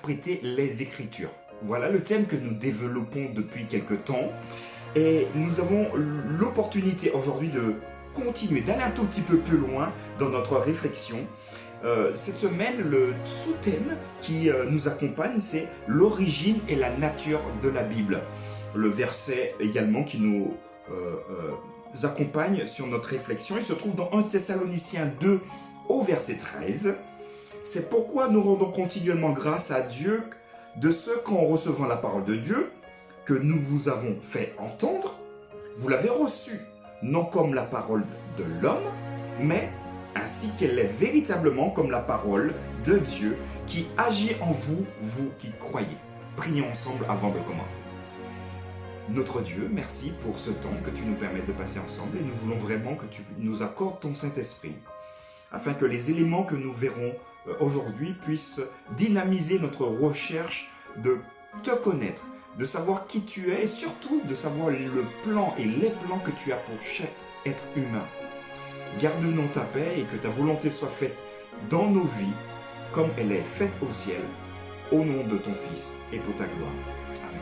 interpréter les Écritures. Voilà le thème que nous développons depuis quelque temps. Et nous avons l'opportunité aujourd'hui de continuer, d'aller un tout petit peu plus loin dans notre réflexion. Cette semaine, le sous-thème qui nous accompagne, c'est l'origine et la nature de la Bible. Le verset également qui nous accompagne sur notre réflexion, il se trouve dans 1 Thessaloniciens 2 au verset 13. C'est pourquoi nous rendons continuellement grâce à Dieu de ce qu'en recevant la parole de Dieu, que nous vous avons fait entendre, vous l'avez reçue, non comme la parole de l'homme, mais ainsi qu'elle est véritablement comme la parole de Dieu qui agit en vous, vous qui croyez. Prions ensemble avant de commencer. Notre Dieu, merci pour ce temps que tu nous permets de passer ensemble et nous voulons vraiment que tu nous accordes ton Saint-Esprit afin que les éléments que nous verrons aujourd'hui puissent dynamiser notre recherche de te connaître, de savoir qui tu es et surtout de savoir le plan et les plans que tu as pour chaque être humain. Garde-nous ta paix et que ta volonté soit faite dans nos vies comme elle est faite au ciel, au nom de ton Fils et pour ta gloire. Amen.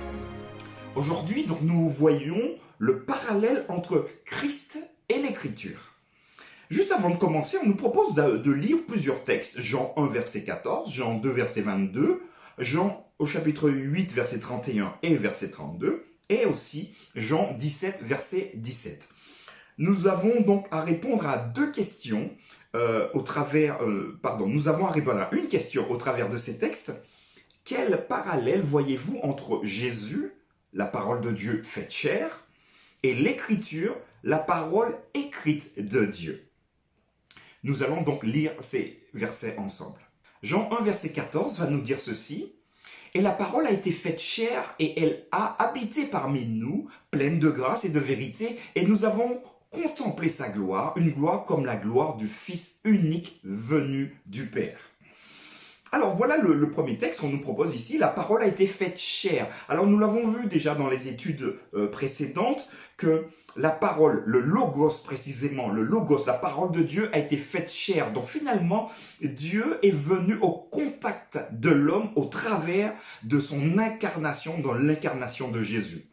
Aujourd'hui, donc, nous voyons le parallèle entre Christ et l'Écriture. Juste avant de commencer, on nous propose de lire plusieurs textes. Jean 1, verset 14, Jean 2, verset 22, Jean au chapitre 8, verset 31 et verset 32, et aussi Jean 17, verset 17. Nous avons donc à répondre à deux questions nous avons à répondre à une question au travers de ces textes. Quel parallèle voyez-vous entre Jésus, la parole de Dieu faite chair, et l'Écriture, la parole écrite de Dieu? Nous allons donc lire ces versets ensemble. Jean 1, verset 14 va nous dire ceci. « Et la parole a été faite chair et elle a habité parmi nous, pleine de grâce et de vérité, et nous avons contemplé sa gloire, une gloire comme la gloire du Fils unique venu du Père. » Alors voilà le premier texte qu'on nous propose ici, la parole a été faite chair. Alors nous l'avons vu déjà dans les études précédentes que la parole, le logos précisément, le logos, la parole de Dieu a été faite chair. Donc finalement, Dieu est venu au contact de l'homme au travers de son incarnation, dans l'incarnation de Jésus.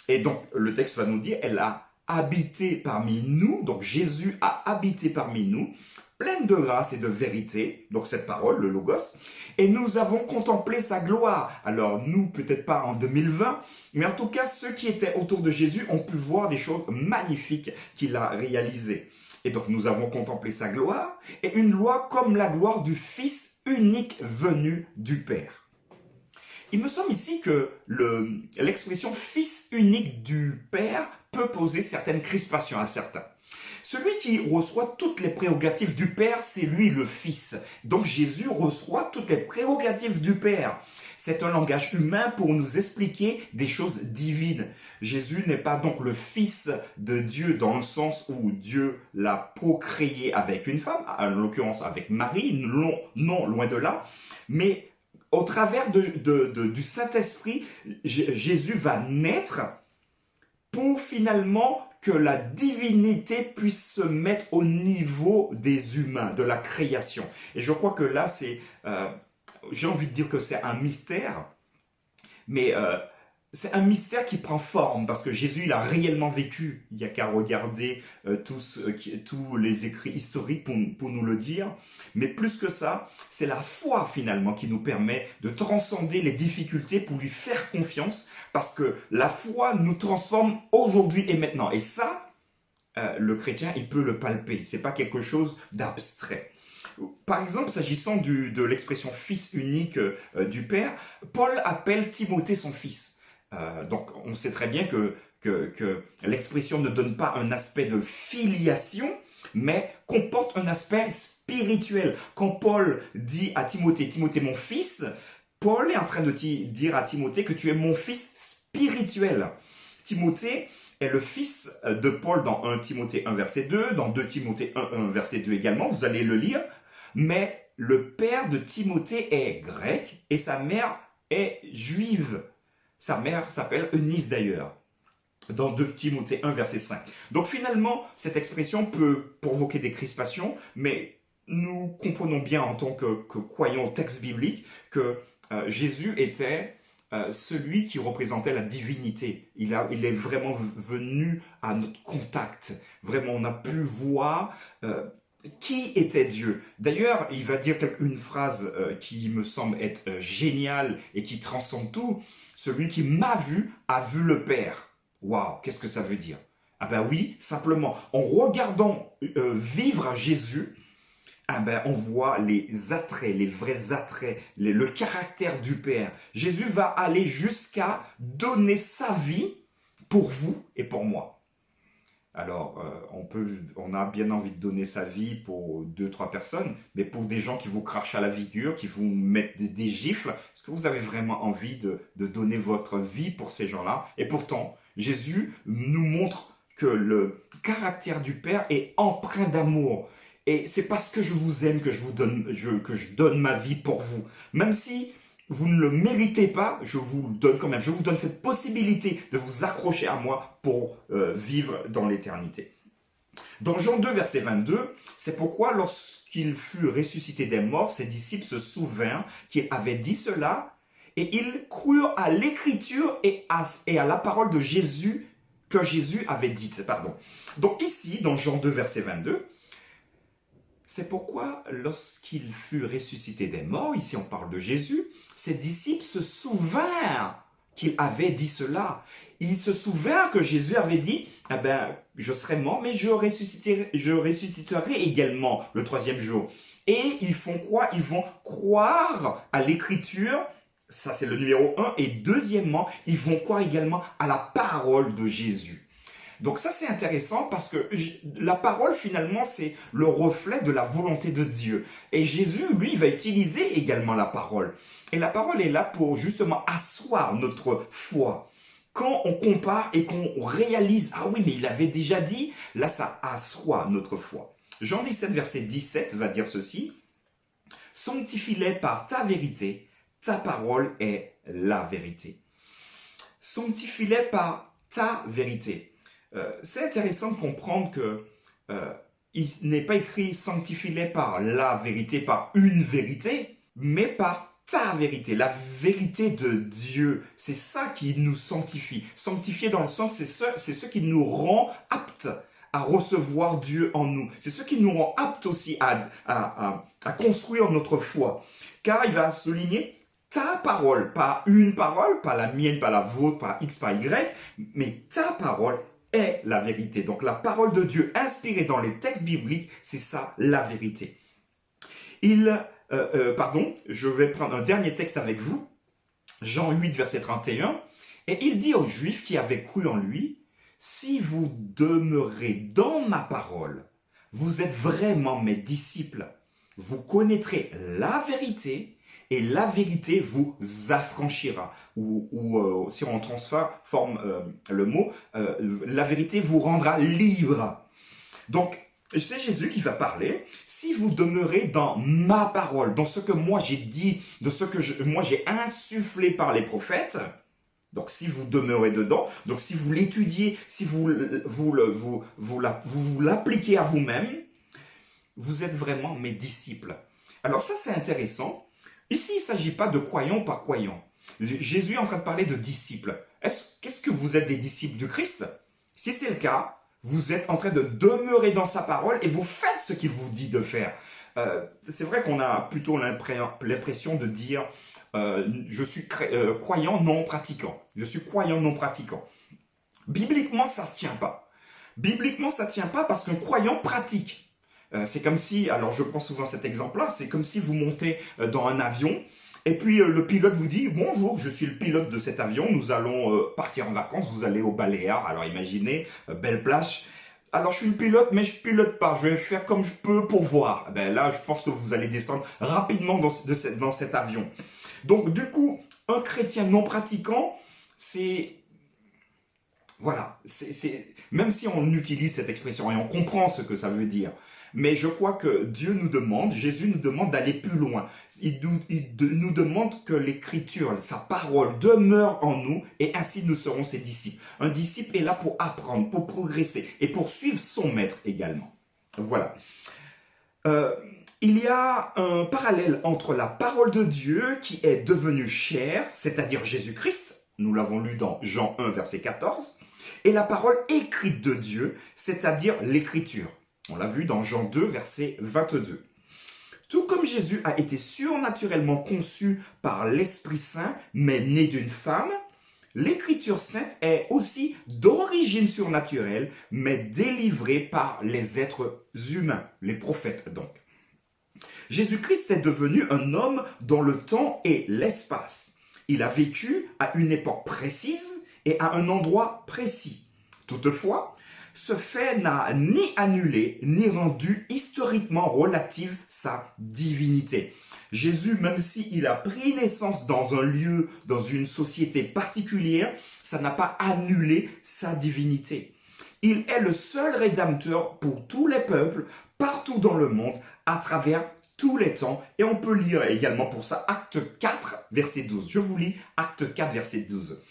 Et donc le texte va nous dire, elle a habité parmi nous, donc Jésus a habité parmi nous, pleine de grâce et de vérité, donc cette parole, le Logos, et nous avons contemplé sa gloire. Alors nous, peut-être pas en 2020, mais en tout cas, ceux qui étaient autour de Jésus ont pu voir des choses magnifiques qu'il a réalisées. Et donc nous avons contemplé sa gloire, et une gloire comme la gloire du Fils unique venu du Père. Il me semble ici que l'expression « Fils unique du Père » peut poser certaines crispations à certains. Celui qui reçoit toutes les prérogatives du Père, c'est lui le Fils. Donc Jésus reçoit toutes les prérogatives du Père. C'est un langage humain pour nous expliquer des choses divines. Jésus n'est pas donc le Fils de Dieu dans le sens où Dieu l'a procréé avec une femme, en l'occurrence avec Marie, non, loin de là, mais au travers du Saint-Esprit, Jésus va naître pour finalement que la divinité puisse se mettre au niveau des humains, de la création. Et je crois que là, j'ai envie de dire que c'est un mystère, mais c'est un mystère qui prend forme, parce que Jésus, il a réellement vécu. Il n'y a qu'à regarder tous les écrits historiques pour nous le dire. Mais plus que ça, c'est la foi finalement qui nous permet de transcender les difficultés pour lui faire confiance, parce que la foi nous transforme aujourd'hui et maintenant. Et ça, le chrétien, il peut le palper. C'est pas quelque chose d'abstrait. Par exemple, s'agissant de l'expression « fils unique du Père », Paul appelle Timothée son fils. Donc, on sait très bien que l'expression ne donne pas un aspect de filiation, mais comporte un aspect spirituel. Quand Paul dit à Timothée, « Timothée, mon fils », Paul est en train de dire à Timothée que tu es mon fils spirituel. Timothée est le fils de Paul dans 1 Timothée 1, verset 2, dans 2 Timothée 1, verset 2 également, vous allez le lire. Mais le père de Timothée est grec et sa mère est juive. Sa mère s'appelle Eunice d'ailleurs, dans 2 Timothée 1, verset 5. Donc finalement, cette expression peut provoquer des crispations, mais nous comprenons bien en tant que croyants au texte biblique que Jésus était celui qui représentait la divinité. Il est vraiment venu à notre contact. Vraiment, on a pu voir qui était Dieu. D'ailleurs, il va dire une phrase qui me semble être géniale et qui transcende tout. Celui qui m'a vu a vu le Père. Waouh, qu'est-ce que ça veut dire? Ah ben oui, simplement, en regardant vivre Jésus, ah ben, on voit les attraits, les vrais attraits, le caractère du Père. Jésus va aller jusqu'à donner sa vie pour vous et pour moi. Alors, on a bien envie de donner sa vie pour deux, trois personnes, mais pour des gens qui vous crachent à la figure, qui vous mettent des gifles, est-ce que vous avez vraiment envie de donner votre vie pour ces gens-là? Et pourtant, Jésus nous montre que le caractère du Père est empreint d'amour. Et c'est parce que je vous aime que que je donne ma vie pour vous. Même si vous ne le méritez pas, je vous le donne quand même. Je vous donne cette possibilité de vous accrocher à moi pour vivre dans l'éternité. Dans Jean 2, verset 22, c'est pourquoi lorsqu'il fut ressuscité des morts, ses disciples se souvinrent qu'il avait dit cela et ils crurent à l'écriture et à la parole de Jésus que Jésus avait dite. Pardon. Donc ici, dans Jean 2, verset 22, c'est pourquoi, lorsqu'il fut ressuscité des morts, ici on parle de Jésus, ses disciples se souvinrent qu'il avait dit cela. Ils se souvinrent que Jésus avait dit, eh ben, je serai mort, mais je ressusciterai également le troisième jour. Et ils font quoi? Ils vont croire à l'écriture, ça c'est le numéro 1, et deuxièmement, ils vont croire également à la parole de Jésus. Donc ça c'est intéressant parce que la parole finalement c'est le reflet de la volonté de Dieu. Et Jésus lui va utiliser également la parole. Et la parole est là pour justement asseoir notre foi. Quand on compare et qu'on réalise, ah oui mais il avait déjà dit, là ça assoit notre foi. Jean 17 verset 17 va dire ceci, sanctifie-les par ta vérité, ta parole est la vérité. Sanctifie-les par ta vérité. C'est intéressant de comprendre que il n'est pas écrit sanctifie-les par la vérité, par une vérité, mais par ta vérité, la vérité de Dieu. C'est ça qui nous sanctifie. Sanctifier dans le sens, c'est ce qui nous rend aptes à recevoir Dieu en nous. C'est ce qui nous rend aptes aussi à construire notre foi. Car il va souligner ta parole, pas une parole, pas la mienne, pas la vôtre, pas X, pas Y, mais ta parole est la vérité. Donc la parole de Dieu inspirée dans les textes bibliques, c'est ça la vérité. Je vais prendre un dernier texte avec vous, Jean 8, verset 31, et il dit aux Juifs qui avaient cru en lui, si vous demeurez dans ma parole, vous êtes vraiment mes disciples. Vous connaîtrez la vérité et la vérité vous affranchira. Ou si on transforme le mot, la vérité vous rendra libre. Donc, c'est Jésus qui va parler. Si vous demeurez dans ma parole, dans ce que moi j'ai dit, de ce que moi j'ai insufflé par les prophètes, donc si vous demeurez dedans, donc si vous l'étudiez, si vous l'appliquez à vous-même, vous êtes vraiment mes disciples. Alors ça c'est intéressant. Ici, il ne s'agit pas de croyants par croyants. Jésus est en train de parler de disciples. Qu'est-ce que vous êtes des disciples du Christ? Si c'est le cas, vous êtes en train de demeurer dans sa parole et vous faites ce qu'il vous dit de faire. C'est vrai qu'on a plutôt l'impression de dire je suis croyant non pratiquant. Je suis croyant non pratiquant. Bibliquement, ça ne se tient pas. Bibliquement, ça ne tient pas parce qu'un croyant pratique. C'est comme si, alors je prends souvent cet exemple-là, c'est comme si vous montez dans un avion et puis le pilote vous dit « Bonjour, je suis le pilote de cet avion, nous allons partir en vacances, vous allez aux Baléares. » Alors imaginez, belle plage. Alors je suis le pilote, mais je pilote pas, je vais faire comme je peux pour voir. Ben là, je pense que vous allez descendre rapidement dans cet avion. Donc du coup, un chrétien non pratiquant, c'est... Voilà, même si on utilise cette expression et on comprend ce que ça veut dire, mais je crois que Dieu nous demande, Jésus nous demande d'aller plus loin. Il nous demande que l'écriture, sa parole demeure en nous et ainsi nous serons ses disciples. Un disciple est là pour apprendre, pour progresser et pour suivre son maître également. Voilà. Il y a un parallèle entre la parole de Dieu qui est devenue chair, c'est-à-dire Jésus-Christ, nous l'avons lu dans Jean 1, verset 14, et la parole écrite de Dieu, c'est-à-dire l'écriture. On l'a vu dans Jean 2, verset 22. Tout comme Jésus a été surnaturellement conçu par l'Esprit Saint, mais né d'une femme, l'Écriture sainte est aussi d'origine surnaturelle, mais délivrée par les êtres humains, les prophètes donc. Jésus-Christ est devenu un homme dans le temps et l'espace. Il a vécu à une époque précise et à un endroit précis. Toutefois, ce fait n'a ni annulé ni rendu historiquement relative sa divinité. Jésus, même s'il a pris naissance dans un lieu, dans une société particulière, ça n'a pas annulé sa divinité. Il est le seul rédempteur pour tous les peuples, partout dans le monde, à travers tous les temps. Et on peut lire également pour ça Acte 4, verset 12. Je vous lis Acte 4, verset 12.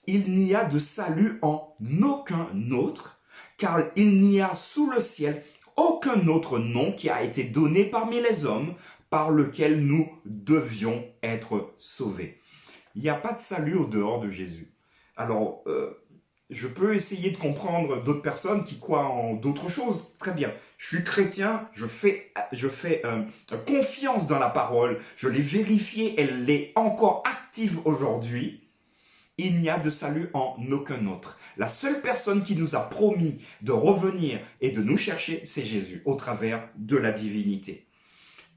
Il n'y a de salut en aucun autre, car il n'y a sous le ciel aucun autre nom qui a été donné parmi les hommes par lequel nous devions être sauvés. Il n'y a pas de salut au dehors de Jésus. Alors, je peux essayer de comprendre d'autres personnes qui croient en d'autres choses. Très bien. Je suis chrétien, je fais confiance dans la parole. Je l'ai vérifiée, elle est encore active aujourd'hui. Il n'y a de salut en aucun autre. La seule personne qui nous a promis de revenir et de nous chercher, c'est Jésus, au travers de la divinité.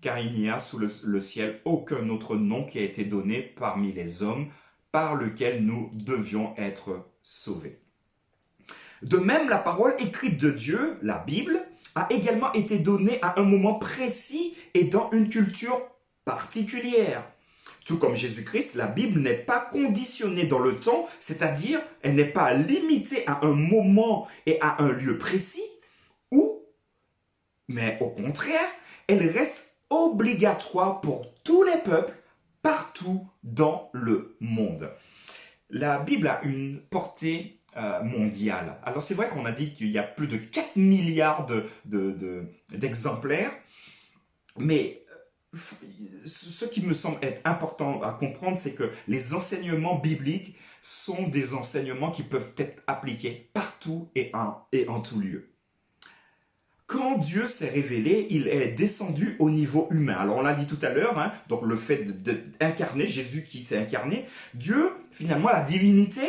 Car il n'y a sous le ciel aucun autre nom qui a été donné parmi les hommes par lequel nous devions être sauvés. De même, la parole écrite de Dieu, la Bible, a également été donnée à un moment précis et dans une culture particulière. Tout comme Jésus-Christ, la Bible n'est pas conditionnée dans le temps, c'est-à-dire elle n'est pas limitée à un moment et à un lieu précis, mais au contraire, elle reste obligatoire pour tous les peuples, partout dans le monde. La Bible a une portée mondiale. Alors c'est vrai qu'on a dit qu'il y a plus de 4 milliards d'exemplaires, mais ce qui me semble être important à comprendre, c'est que les enseignements bibliques sont des enseignements qui peuvent être appliqués partout et en tout lieu. Quand Dieu s'est révélé, il est descendu au niveau humain. Alors on l'a dit tout à l'heure, donc le fait d'incarner, Jésus qui s'est incarné, Dieu, finalement la divinité,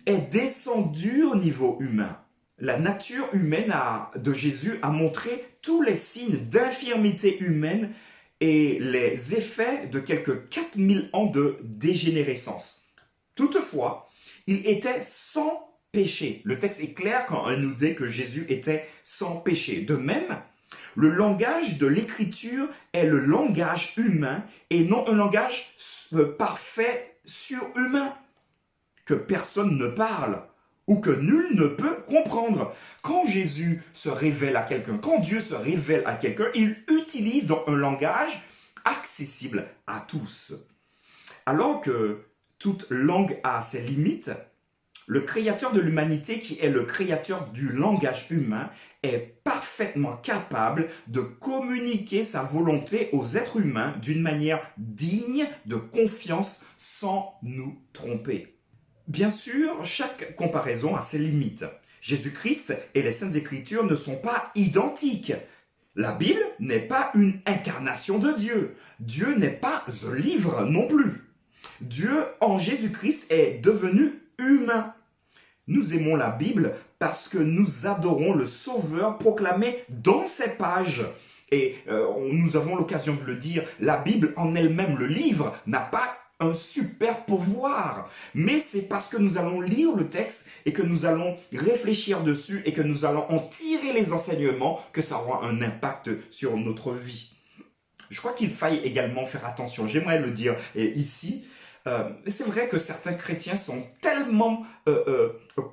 est descendue au niveau humain. La nature humaine de Jésus a montré tous les signes d'infirmité humaine et les effets de quelques 4000 ans de dégénérescence. Toutefois, il était sans péché. Le texte est clair quand il nous dit que Jésus était sans péché. De même, le langage de l'écriture est le langage humain et non un langage parfait surhumain que personne ne parle ou que nul ne peut comprendre. Quand Jésus se révèle à quelqu'un, quand Dieu se révèle à quelqu'un, il utilise donc un langage accessible à tous. Alors que toute langue a ses limites, le créateur de l'humanité, qui est le créateur du langage humain, est parfaitement capable de communiquer sa volonté aux êtres humains d'une manière digne de confiance sans nous tromper. Bien sûr, chaque comparaison a ses limites. Jésus-Christ et les Saintes Écritures ne sont pas identiques. La Bible n'est pas une incarnation de Dieu. Dieu n'est pas un livre non plus. Dieu, en Jésus-Christ, est devenu humain. Nous aimons la Bible parce que nous adorons le Sauveur proclamé dans ces pages. Et nous avons l'occasion de le dire, la Bible en elle-même, le livre, n'a pas un super pouvoir. Mais c'est parce que nous allons lire le texte et que nous allons réfléchir dessus et que nous allons en tirer les enseignements que ça aura un impact sur notre vie. Je crois qu'il faille également faire attention, j'aimerais le dire ici. C'est vrai que certains chrétiens sont tellement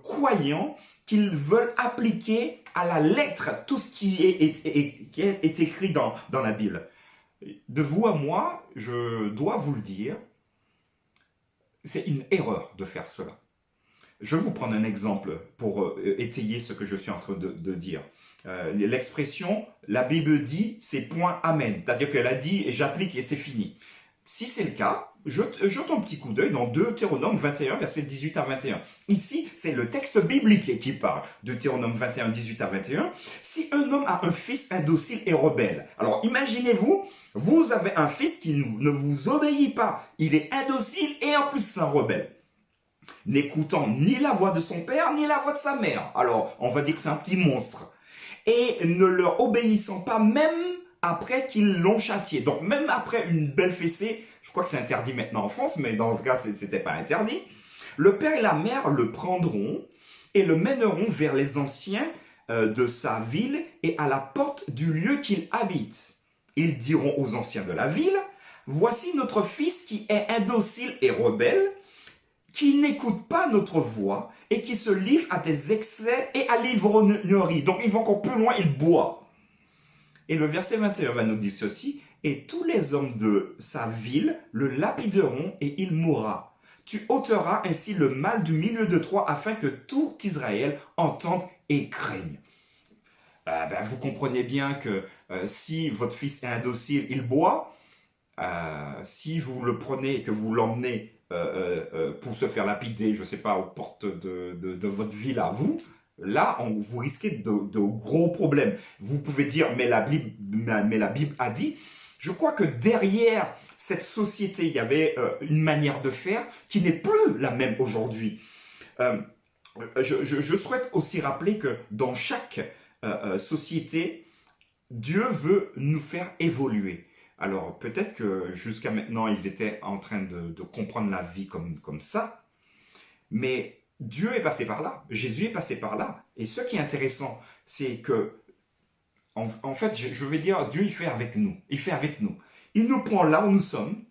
croyants qu'ils veulent appliquer à la lettre tout ce qui est écrit dans la Bible. De vous à moi, je dois vous le dire, c'est une erreur de faire cela. Je vais vous prendre un exemple pour étayer ce que je suis en train de dire. l'expression « la Bible dit, c'est point amen ». C'est-à-dire qu'elle a dit et j'applique et c'est fini. Si c'est le cas, jette un petit coup d'œil dans Deutéronome 21, versets 18 à 21. Ici, c'est le texte biblique qui parle. Deutéronome 21, 18 à 21. Si un homme a un fils indocile et rebelle, alors imaginez-vous, vous avez un fils qui ne vous obéit pas. Il est indocile et en plus c'est un rebelle, n'écoutant ni la voix de son père, ni la voix de sa mère. Alors, on va dire que c'est un petit monstre. Et ne leur obéissant pas même après qu'ils l'ont châtié. Donc, même après une belle fessée, je crois que c'est interdit maintenant en France, mais dans le cas, c'était pas interdit. Le père et la mère le prendront et le mèneront vers les anciens de sa ville et à la porte du lieu qu'il habite. Ils diront aux anciens de la ville, « Voici notre fils qui est indocile et rebelle, qui n'écoute pas notre voix et qui se livre à des excès et à l'ivrognerie. » Donc, il va encore plus loin, il boit. Et le verset 21 va nous dire ceci, « Et tous les hommes de sa ville le lapideront et il mourra. Tu ôteras ainsi le mal du milieu de toi afin que tout Israël entende et craigne. » Vous comprenez bien que si votre fils est indocile, il boit. Si vous le prenez et que vous l'emmenez pour se faire lapider, je ne sais pas, aux portes de votre ville à vous, là, vous risquez de gros problèmes. Vous pouvez dire, mais la Bible a dit. Je crois que derrière cette société, il y avait une manière de faire qui n'est plus la même aujourd'hui. Je souhaite aussi rappeler que dans chaque société, Dieu veut nous faire évoluer. Alors peut-être que jusqu'à maintenant, ils étaient en train de comprendre la vie comme ça, mais Dieu est passé par là, Jésus est passé par là. Et ce qui est intéressant, c'est que, en fait, je vais dire, Dieu il fait avec nous. Il fait avec nous. Il nous prend là où nous sommes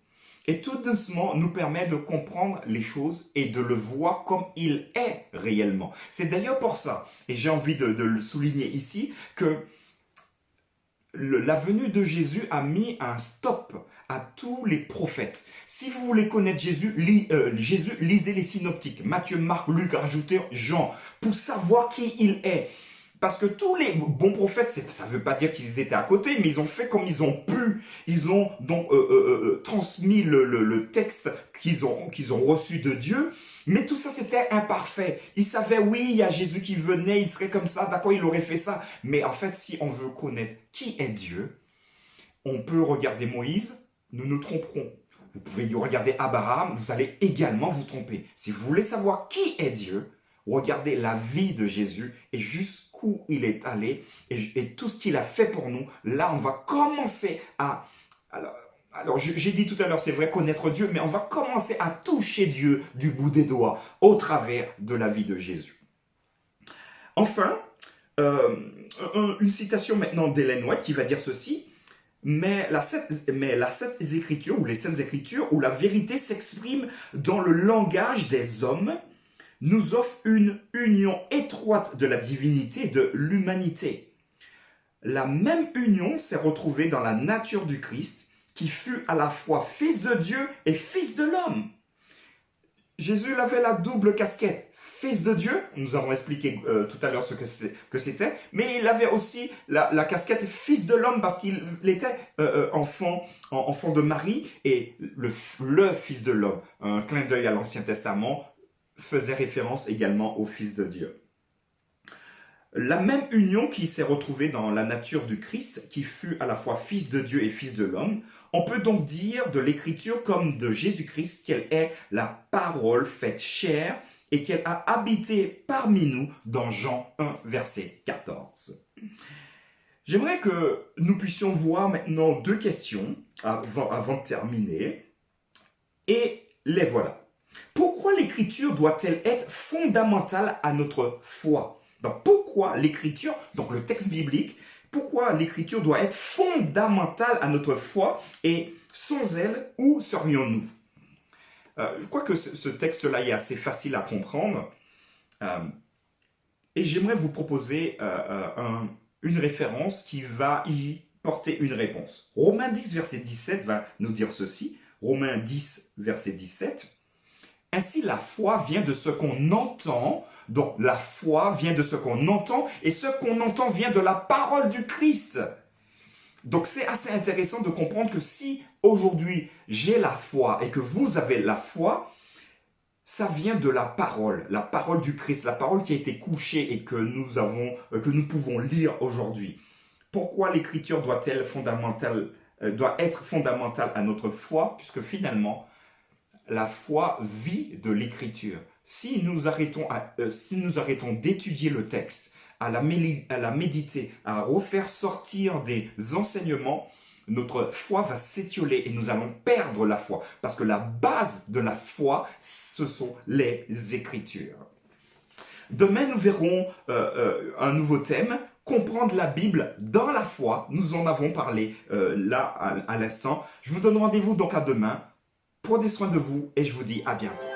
et tout doucement nous permet de comprendre les choses et de le voir comme il est réellement. C'est d'ailleurs pour ça, et j'ai envie de le souligner ici, que la venue de Jésus a mis un stop à tous les prophètes. Si vous voulez connaître Jésus, lisez les synoptiques. Matthieu, Marc, Luc, rajoutez Jean, pour savoir qui il est. Parce que tous les bons prophètes, ça ne veut pas dire qu'ils étaient à côté, mais ils ont fait comme ils ont pu. Ils ont donc transmis le texte qu'ils ont reçu de Dieu. Mais tout ça, c'était imparfait. Ils savaient, oui, il y a Jésus qui venait, il serait comme ça, d'accord, il aurait fait ça. Mais en fait, si on veut connaître qui est Dieu, on peut regarder Moïse, nous nous tromperons. Vous pouvez regarder Abraham, vous allez également vous tromper. Si vous voulez savoir qui est Dieu, regardez la vie de Jésus et jusqu'où il est allé et tout ce qu'il a fait pour nous. Là, on va commencer à... Alors, j'ai dit tout à l'heure, c'est vrai, connaître Dieu, mais on va commencer à toucher Dieu du bout des doigts au travers de la vie de Jésus. Enfin, une citation maintenant d'Ellen White qui va dire ceci, mais la Sainte Écriture, ou les Saintes Écritures, où la vérité s'exprime dans le langage des hommes, nous offre une union étroite de la divinité et de l'humanité. La même union s'est retrouvée dans la nature du Christ, qui fut à la fois fils de Dieu et fils de l'homme. Jésus avait la double casquette, fils de Dieu, nous avons expliqué tout à l'heure ce que c'était, mais il avait aussi la casquette fils de l'homme parce qu'il était enfant de Marie et le fils de l'homme. Un clin d'œil à l'Ancien Testament faisait référence également au fils de Dieu. La même union qui s'est retrouvée dans la nature du Christ, qui fut à la fois fils de Dieu et fils de l'homme, on peut donc dire de l'Écriture comme de Jésus-Christ qu'elle est la parole faite chair et qu'elle a habité parmi nous dans Jean 1, verset 14. J'aimerais que nous puissions voir maintenant deux questions avant de terminer, et les voilà. Pourquoi l'Écriture doit-elle être fondamentale à notre foi ? Donc pourquoi l'Écriture, donc le texte biblique, pourquoi l'Écriture doit être fondamentale à notre foi et sans elle, où serions-nous ? Je crois que ce texte-là est assez facile à comprendre et j'aimerais vous proposer une référence qui va y porter une réponse. Romains 10, verset 17 va nous dire ceci. Romains 10, verset 17. Ainsi, la foi vient de ce qu'on entend. Donc, la foi vient de ce qu'on entend, et ce qu'on entend vient de la parole du Christ. Donc, c'est assez intéressant de comprendre que si aujourd'hui j'ai la foi et que vous avez la foi, ça vient de la parole du Christ, la parole qui a été couchée et que nous pouvons lire aujourd'hui. Pourquoi l'écriture doit être fondamentale à notre foi, puisque finalement, la foi vit de l'écriture. Si nous arrêtons d'étudier le texte, à la méditer, à refaire sortir des enseignements, notre foi va s'étioler et nous allons perdre la foi. Parce que la base de la foi, ce sont les Écritures. Demain, nous verrons un nouveau thème, comprendre la Bible dans la foi. Nous en avons parlé là à l'instant. Je vous donne rendez-vous donc à demain. Prenez soin de vous et je vous dis à bientôt.